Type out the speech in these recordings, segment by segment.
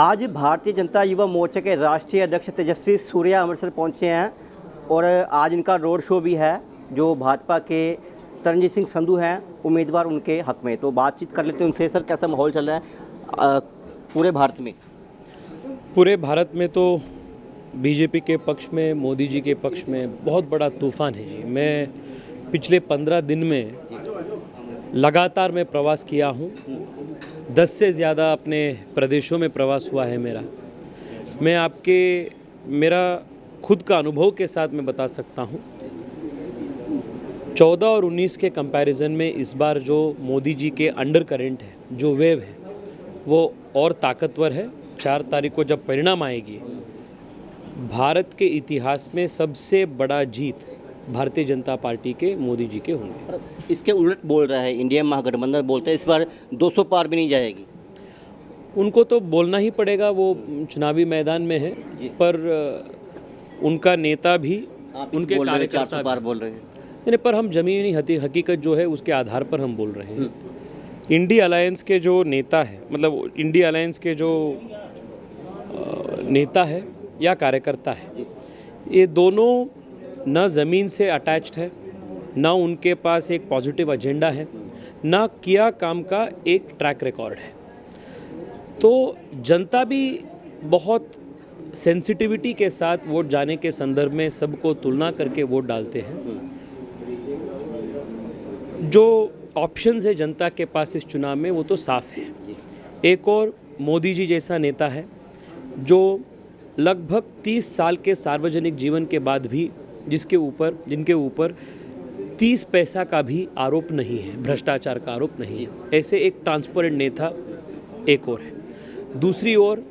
आज भारतीय जनता युवा मोर्चा के राष्ट्रीय अध्यक्ष तेजस्वी सूर्या अमृतसर पहुंचे हैं और आज इनका रोड शो भी है जो भाजपा के तरनजीत सिंह संधू हैं उम्मीदवार उनके हक में। तो बातचीत कर लेते हैं उनसे। सर, कैसा माहौल चल रहा है पूरे भारत में? पूरे भारत में तो बीजेपी के पक्ष में, मोदी जी के पक्ष में बहुत बड़ा तूफान है जी। मैं पिछले 15 दिन में लगातार मैं प्रवास किया हूँ। 10 से ज़्यादा अपने प्रदेशों में प्रवास हुआ है मेरा। मेरा खुद का अनुभव के साथ मैं बता सकता हूँ। 14 और 19 के कंपैरिजन में इस बार जो मोदी जी के अंडर करंट है, जो वेव है, वो और ताकतवर है। 4 तारीख को जब परिणाम आएगी, भारत के इतिहास में सबसे बड़ा जीत भारतीय जनता पार्टी के मोदी जी के होंगे। इसके उलट बोल रहा है इंडिया महागठबंधन, बोलते हैं इस बार 200 पार भी नहीं जाएगी। उनको तो बोलना ही पड़ेगा, वो चुनावी मैदान में है, पर उनका नेता भी, उनके कार्यकर्ता पार बोल रहे हैं। नहीं, पर हम ज़मीनी हकीकत जो है उसके आधार पर हम बोल रहे हैं। इंडिया अलायंस के जो नेता है, मतलब इंडिया अलायंस के जो नेता है या कार्यकर्ता है, ये दोनों न ज़मीन से अटैच्ड है, ना उनके पास एक पॉजिटिव एजेंडा है, ना किया काम का एक ट्रैक रिकॉर्ड है। तो जनता भी बहुत सेंसिटिविटी के साथ वोट जाने के संदर्भ में सबको तुलना करके वोट डालते हैं। जो ऑप्शंस है जनता के पास इस चुनाव में वो तो साफ है। एक और मोदी जी जैसा नेता है जो लगभग 30 साल के सार्वजनिक जीवन के बाद भी जिनके ऊपर 30 पैसा का भी आरोप नहीं है, भ्रष्टाचार का आरोप नहीं है, ऐसे एक ट्रांसपेरेंट नेता एक और है। दूसरी ओर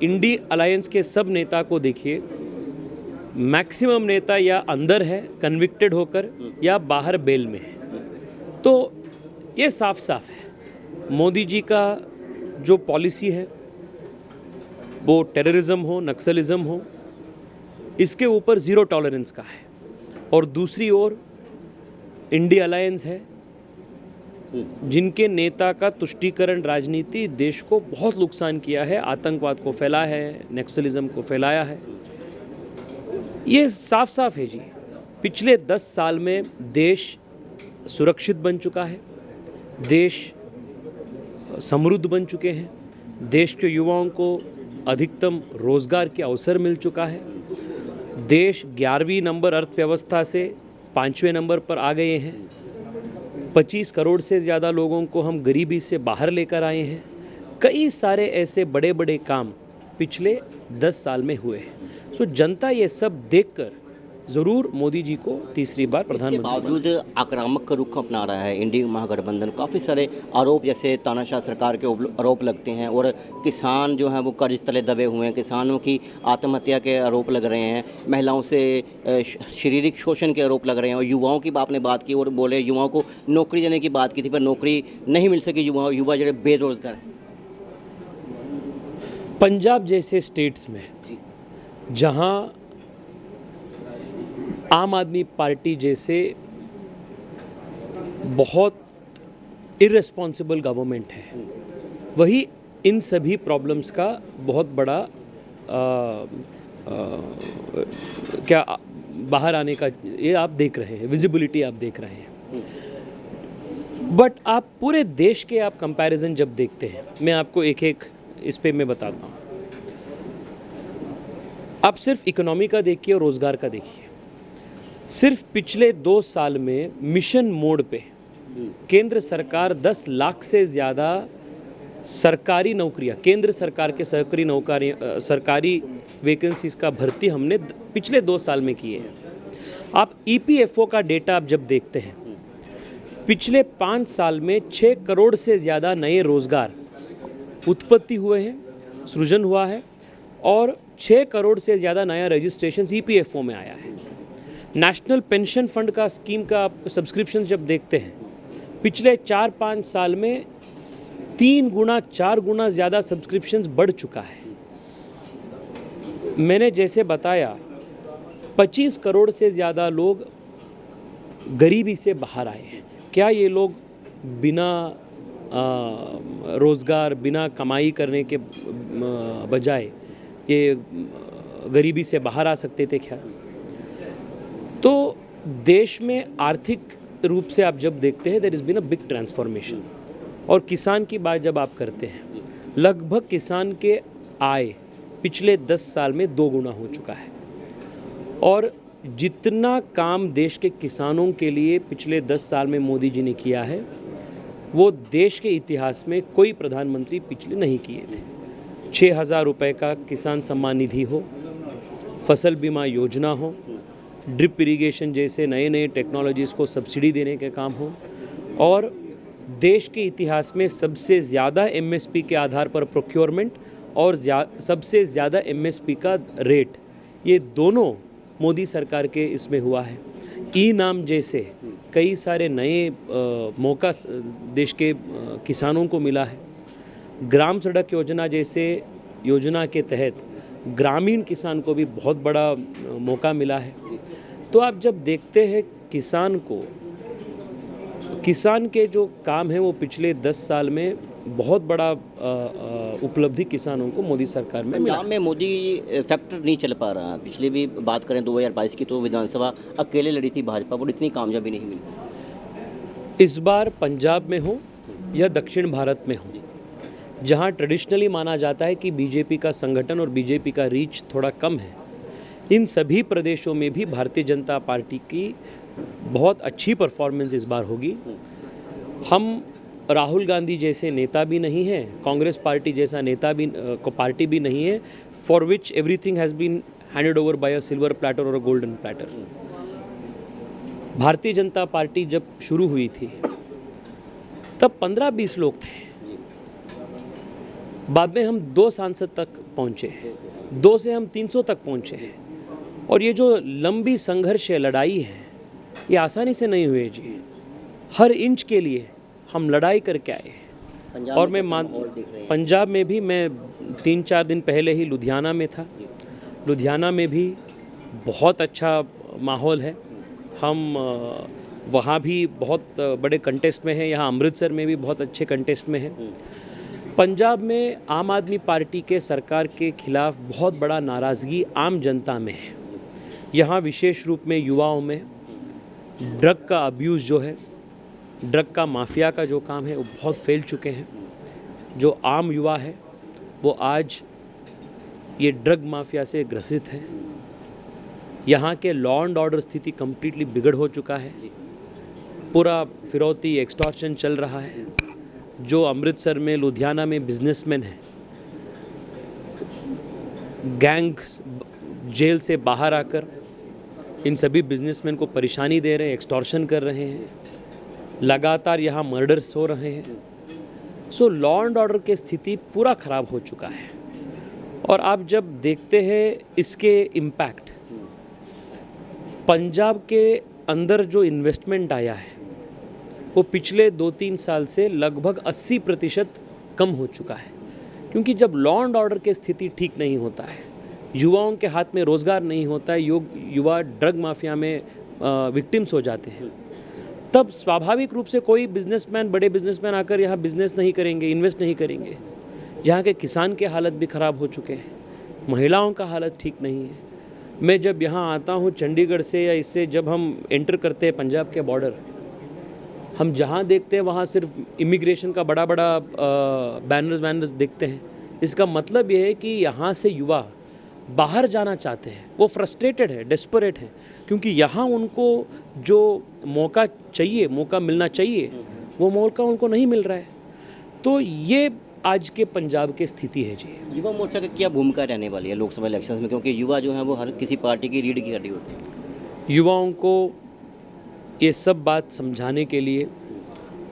इंडिया अलायंस के सब नेता को देखिए, मैक्सिमम नेता या अंदर है कन्विक्टेड होकर या बाहर बेल में है। तो ये साफ साफ है मोदी जी का जो पॉलिसी है, वो टेररिज्म हो, नक्सलिज्म हो, इसके ऊपर ज़ीरो टॉलरेंस का है। और दूसरी ओर इंडिया अलायंस है जिनके नेता का तुष्टीकरण राजनीति देश को बहुत नुकसान किया है, आतंकवाद को फैलाया है, नक्सलिज्म को फैलाया है। ये साफ साफ है जी। पिछले 10 साल में देश सुरक्षित बन चुका है, देश समृद्ध बन चुके हैं, देश के युवाओं को अधिकतम रोजगार के अवसर मिल चुका है, देश 11वीं नंबर अर्थव्यवस्था से 5वें नंबर पर आ गए हैं, 25 करोड़ से ज़्यादा लोगों को हम गरीबी से बाहर लेकर आए हैं। कई सारे ऐसे बड़े बड़े काम पिछले 10 साल में हुए हैं। सो जनता ये सब देखकर ज़रूर मोदी जी को तीसरी बार प्रधानमंत्री। बावजूद आक्रामक का रुख अपना रहा है इंडिया महागठबंधन। काफ़ी सारे आरोप, जैसे तानाशाह सरकार के आरोप लगते हैं और किसान जो हैं वो कर्ज तले दबे हुए हैं, किसानों की आत्महत्या के आरोप लग रहे हैं, महिलाओं से शारीरिक शोषण के आरोप लग रहे हैं। और युवाओं की आपने बात की और बोले युवाओं को नौकरी देने की बात की थी, पर नौकरी नहीं मिल सकी। युवा जो बेरोजगार है। पंजाब जैसे स्टेट्स में जहाँ आम आदमी पार्टी जैसे बहुत इर्रेस्पॉन्सिबल गवर्नमेंट है, वही इन सभी प्रॉब्लम्स का बहुत बड़ा क्या बाहर आने का ये आप देख रहे हैं, विजिबिलिटी आप देख रहे हैं। बट आप पूरे देश के आप कंपैरिजन जब देखते हैं, मैं आपको एक एक इस पे मैं बताता हूँ। आप सिर्फ इकोनॉमी का देखिए और रोज़गार का देखिए। सिर्फ पिछले 2 साल में मिशन मोड पे केंद्र सरकार 10 लाख से ज़्यादा सरकारी नौकरियां, केंद्र सरकार के सरकारी वैकेंसीज का भर्ती हमने पिछले 2 साल में किए हैं। आप EPFO का डेटा आप जब देखते हैं, पिछले 5 साल में 6 करोड़ से ज़्यादा नए रोज़गार उत्पत्ति हुए हैं, सृजन हुआ है, और 6 करोड़ से ज़्यादा नया रजिस्ट्रेशन EPFO में आया है। नेशनल पेंशन फंड का स्कीम का सब्सक्रिप्शन जब देखते हैं, पिछले 4-5 साल में 3 गुना 4 गुना ज़्यादा सब्सक्रिप्शंस बढ़ चुका है। मैंने जैसे बताया, 25 करोड़ से ज़्यादा लोग गरीबी से बाहर आए हैं। क्या ये लोग बिना रोज़गार बिना कमाई करने के बजाय ये गरीबी से बाहर आ सकते थे क्या? तो देश में आर्थिक रूप से आप जब देखते हैं there is been a big transformation. और किसान की बात जब आप करते हैं, लगभग किसान के आय पिछले 10 साल में 2 गुना हो चुका है। और जितना काम देश के किसानों के लिए पिछले 10 साल में मोदी जी ने किया है, वो देश के इतिहास में कोई प्रधानमंत्री पिछले नहीं किए थे। 6,000 रुपये का किसान सम्मान निधि हो, फसल बीमा योजना हो, ड्रिप इरिगेशन जैसे नए नए टेक्नोलॉजीज़ को सब्सिडी देने के काम हो, और देश के इतिहास में सबसे ज़्यादा एमएसपी के आधार पर प्रोक्योरमेंट और सबसे ज़्यादा एमएसपी का रेट, ये दोनों मोदी सरकार के इसमें हुआ है। ई नाम जैसे कई सारे नए मौका देश के किसानों को मिला है। ग्राम सड़क योजना जैसे योजना के तहत ग्रामीण किसान को भी बहुत बड़ा मौका मिला है। तो आप जब देखते हैं किसान के जो काम है वो पिछले 10 साल में बहुत बड़ा उपलब्धि किसानों को मोदी सरकार में मिला। पंजाब में मोदी फैक्टर नहीं चल पा रहा। पिछले भी बात करें 2022 की, तो विधानसभा अकेले लड़ी थी भाजपा, और इतनी कामयाबी नहीं मिली। इस बार पंजाब में हो या दक्षिण भारत में हो, जहां ट्रेडिशनली माना जाता है कि बीजेपी का संगठन और बीजेपी का रीच थोड़ा कम है, इन सभी प्रदेशों में भी भारतीय जनता पार्टी की बहुत अच्छी परफॉर्मेंस इस बार होगी। हम राहुल गांधी जैसे नेता भी नहीं है, कांग्रेस पार्टी जैसा नेता भी पार्टी भी नहीं है, for which everything has been handed over by a silver platter और a golden platter. Bharatiya Janata party जब शुरू हुई थी तब 15-20 लोग थे, बाद में हम 2 सांसद तक पहुँचे, 2 से हम 300 तक पहुँचे हैं। और ये जो लंबी संघर्ष है, लड़ाई है, ये आसानी से नहीं हुए जी। हर इंच के लिए हम लड़ाई करके आए। और मैं पंजाब में भी मैं 3-4 दिन पहले ही लुधियाना में था। लुधियाना में भी बहुत अच्छा माहौल है। हम वहाँ भी बहुत बड़े कंटेस्ट में हैं, यहाँ अमृतसर में भी बहुत अच्छे कंटेस्ट में हैं। पंजाब में आम आदमी पार्टी के सरकार के खिलाफ बहुत बड़ा नाराज़गी आम जनता में है। यहाँ विशेष रूप में युवाओं में ड्रग का अब्यूज़ जो है, ड्रग का माफिया का जो काम है, वो बहुत फैल चुके हैं। जो आम युवा है वो आज ये ड्रग माफिया से ग्रसित है। यहाँ के लॉ एंड ऑर्डर स्थिति कम्प्लीटली बिगड़ हो चुका है। पूरा फिरौती एक्सटॉर्शन चल रहा है। जो अमृतसर में, लुधियाना में बिजनेसमैन हैं, गैंग जेल से बाहर आकर इन सभी बिजनेसमैन को परेशानी दे रहे हैं, एक्सटॉर्शन कर रहे हैं। लगातार यहाँ मर्डर्स हो रहे हैं। सो लॉ एंड ऑर्डर की स्थिति पूरा ख़राब हो चुका है। और आप जब देखते हैं इसके इम्पैक्ट, पंजाब के अंदर जो इन्वेस्टमेंट आया है वो पिछले 2-3 साल से लगभग 80% कम हो चुका है। क्योंकि जब लॉ एंड ऑर्डर की स्थिति ठीक नहीं होता है, युवाओं के हाथ में रोज़गार नहीं होता है, युवा ड्रग माफिया में विक्टिम्स हो जाते हैं, तब स्वाभाविक रूप से कोई बिजनेसमैन, बड़े बिजनेसमैन आकर यहाँ बिजनेस नहीं करेंगे, इन्वेस्ट नहीं करेंगे। यहाँ के किसान के हालत भी ख़राब हो चुके हैं, महिलाओं का हालत ठीक नहीं है। मैं जब यहाँ आता हूँ चंडीगढ़ से या इससे, जब हम एंटर करते हैं पंजाब के बॉर्डर, हम जहाँ देखते हैं वहाँ सिर्फ इमिग्रेशन का बड़ा बड़ा बैनर्स देखते हैं। इसका मतलब ये है कि यहाँ से युवा बाहर जाना चाहते हैं, वो फ्रस्ट्रेटेड है, डेस्परेट है, क्योंकि यहाँ उनको जो मौका चाहिए, मौका मिलना चाहिए, वो मौका उनको नहीं मिल रहा है। तो ये आज के पंजाब की स्थिति है जी। युवा मोर्चा की क्या भूमिका रहने वाली है लोकसभा इलेक्शंस में, क्योंकि युवा जो है वो हर किसी पार्टी की रीढ़ की हड्डी होती है। युवाओं को ये सब बात समझाने के लिए,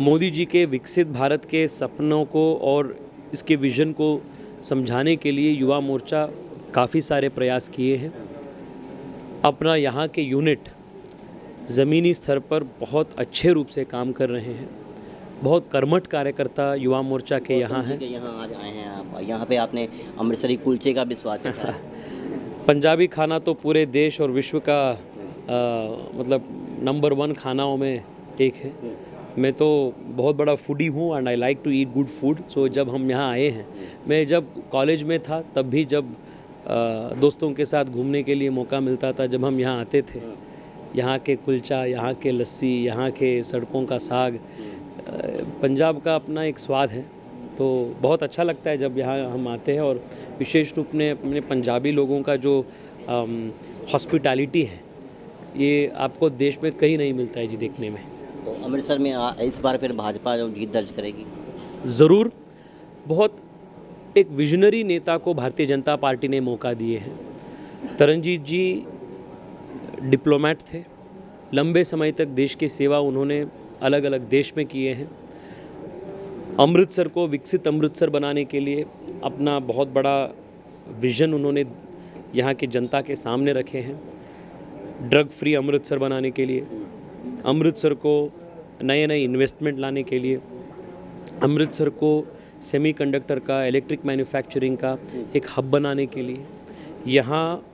मोदी जी के विकसित भारत के सपनों को और इसके विज़न को समझाने के लिए युवा मोर्चा काफ़ी सारे प्रयास किए हैं। अपना यहाँ के यूनिट ज़मीनी स्तर पर बहुत अच्छे रूप से काम कर रहे हैं। बहुत कर्मठ कार्यकर्ता युवा मोर्चा के यहाँ हैं। यहाँ आज आए हैं आप, यहाँ पे आपने अमृतसरी कुलचे का भी स्वाद चखा। पंजाबी खाना तो पूरे देश और विश्व का मतलब नंबर 1 खानाओं में एक है। मैं तो बहुत बड़ा फूडी हूँ and I like to eat good food. So जब हम यहाँ आए हैं, मैं जब कॉलेज में था तब भी जब दोस्तों के साथ घूमने के लिए मौका मिलता था, जब हम यहाँ आते थे, यहाँ के कुलचा, यहाँ के लस्सी, यहाँ के सड़कों का साग, पंजाब का अपना एक स्वाद है। तो बहुत अच्छा लगता है जब यहाँ हम आते हैं, और विशेष रूप में अपने पंजाबी लोगों का जो हॉस्पिटैलिटी है, ये आपको देश में कहीं नहीं मिलता है जी देखने में। तो अमृतसर में इस बार फिर भाजपा जो जीत दर्ज करेगी? ज़रूर। बहुत एक विजनरी नेता को भारतीय जनता पार्टी ने मौका दिए हैं। तरनजीत जी डिप्लोमेट थे, लंबे समय तक देश की सेवा उन्होंने अलग अलग देश में किए हैं। अमृतसर को विकसित अमृतसर बनाने के लिए अपना बहुत बड़ा विज़न उन्होंने यहाँ की जनता के सामने रखे हैं। ड्रग फ्री अमृतसर बनाने के लिए, अमृतसर को नए नए इन्वेस्टमेंट लाने के लिए, अमृतसर को सेमीकंडक्टर का, इलेक्ट्रिक मैन्युफैक्चरिंग का एक हब बनाने के लिए, यहाँ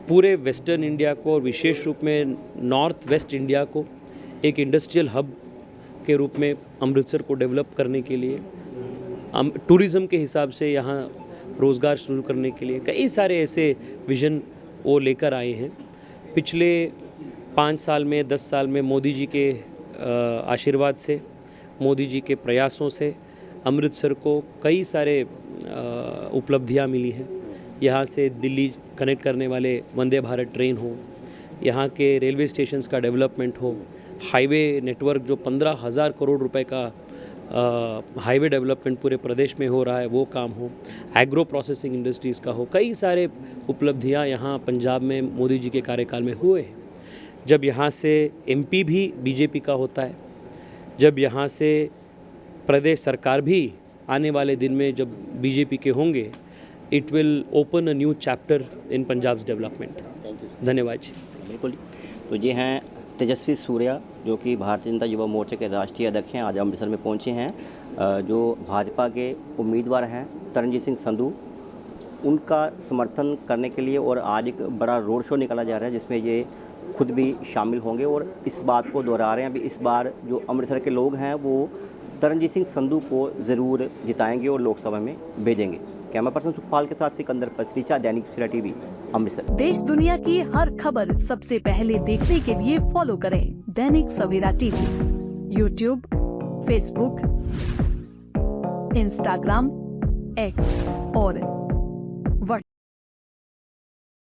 पूरे वेस्टर्न इंडिया को और विशेष रूप में नॉर्थ वेस्ट इंडिया को एक इंडस्ट्रियल हब के रूप में अमृतसर को डेवलप करने के लिए, टूरिज़्म के हिसाब से यहाँ रोज़गार शुरू करने के लिए कई सारे ऐसे विज़न वो लेकर आए हैं। पिछले 5 साल में, 10 साल में मोदी जी के आशीर्वाद से, मोदी जी के प्रयासों से अमृतसर को कई सारे उपलब्धियां मिली हैं। यहाँ से दिल्ली कनेक्ट करने वाले वंदे भारत ट्रेन हो, यहाँ के रेलवे स्टेशंस का डेवलपमेंट हो, हाईवे नेटवर्क जो 15,000 करोड़ रुपए का हाईवे डेवलपमेंट पूरे प्रदेश में हो रहा है, वो काम हो, एग्रो प्रोसेसिंग इंडस्ट्रीज़ का हो, कई सारे उपलब्धियां यहाँ पंजाब में मोदी जी के कार्यकाल में हुए हैं। जब यहाँ से एमपी भी बीजेपी का होता है, जब यहाँ से प्रदेश सरकार भी आने वाले दिन में जब बीजेपी के होंगे, it will open a new chapter in Punjab development. Thank you. धन्यवाद जी। बिल्कुल। तो ये हैं तेजस्वी सूर्या, जो कि भारतीय जनता युवा मोर्चे के राष्ट्रीय अध्यक्ष हैं, आज अमृतसर में पहुंचे हैं। जो भाजपा के उम्मीदवार हैं तरनजीत सिंह संधू, उनका समर्थन करने के लिए और आज एक बड़ा रोड शो निकाला जा रहा है, जिसमें ये खुद भी शामिल होंगे और इस बात को दोहरा रहे हैं। अभी इस बार जो अमृतसर के लोग हैं वो तरनजीत सिंह संधू को ज़रूर जिताएंगे और लोकसभा में भेजेंगे। कैमरा पर्सन सुखपाल के साथ सिकंदर पसरीचा, दैनिक सवेरा टीवी, अमृतसर। देश दुनिया की हर खबर सबसे पहले देखने के लिए फॉलो करें Dainik Savera TV, YouTube, Facebook, Instagram, X और